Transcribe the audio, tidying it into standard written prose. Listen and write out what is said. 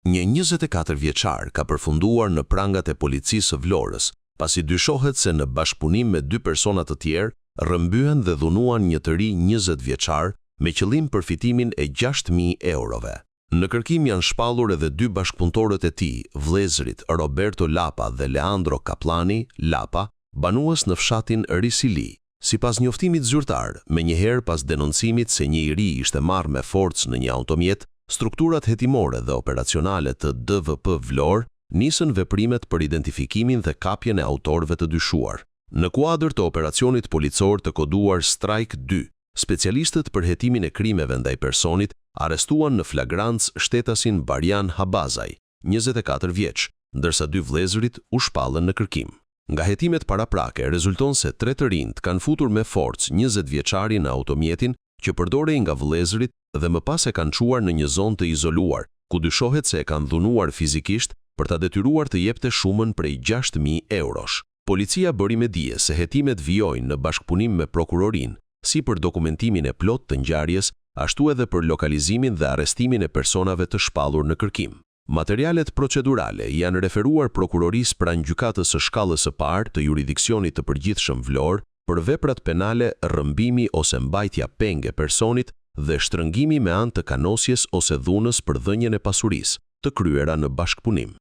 Një 24 vjeçar ka përfunduar në prangat e policisë së Vlorës, pasi dyshohet se në bashkëpunim me 2 persona të tjerë, rrëmbyen dhe dhunuan një të ri 20 vjeçar me qëllim përfitimin e 6.000 eurove. Në kërkim janë shpallur edhe 2 bashkëpunëtorët e tij, vëllezërit Roberto Lapa dhe Leandro Kaplani, Lapa, banues në fshatin Risili. Sipas njoftimit zyrtar, menjëherë pas denoncimit se një i ri ishte marrë me forcë në një automjet, strukturat hetimore dhe operacionale të DVP Vlorë nisën veprimet për identifikimin dhe kapjen e autorëve të dyshuar. Në kuadër të operacionit policor të koduar Strike 2, specialistët për hetimin e krimeve ndaj personit arrestuan në flagrancë shtetasin Barian Habazaj, 24 vjeç, ndërsa 2 vëllezërit u shpallën në kërkim. Nga hetimet paraprake rezulton se 3 të rinjt kanë futur me forcë 20 vjeçarin në automjetin që përdorej nga vëllezërit dhe më pas e kanë çuar në një zonë të izoluar, ku dyshohet se e kanë dhunuar fizikisht për ta detyruar të jepte shumën prej 6.000 eurosh. Policia bëri me dije se hetimet vijojnë në bashkëpunim me prokurorinë, si për dokumentimin e plot të ngjarjes, ashtu edhe për lokalizimin dhe arrestimin e personave të shpallur në kërkim. Materialet procedurale janë referuar prokurorisë pranë gjykatës së shkallës së parë të juridiksionit të përgjithshëm Vlorë për veprat penale rrëmbimi ose mbajtja penge personit dhe shtrëngimi me anë të kanosjes ose dhunës për dhënien e pasurisë, të kryera në bashkëpunim.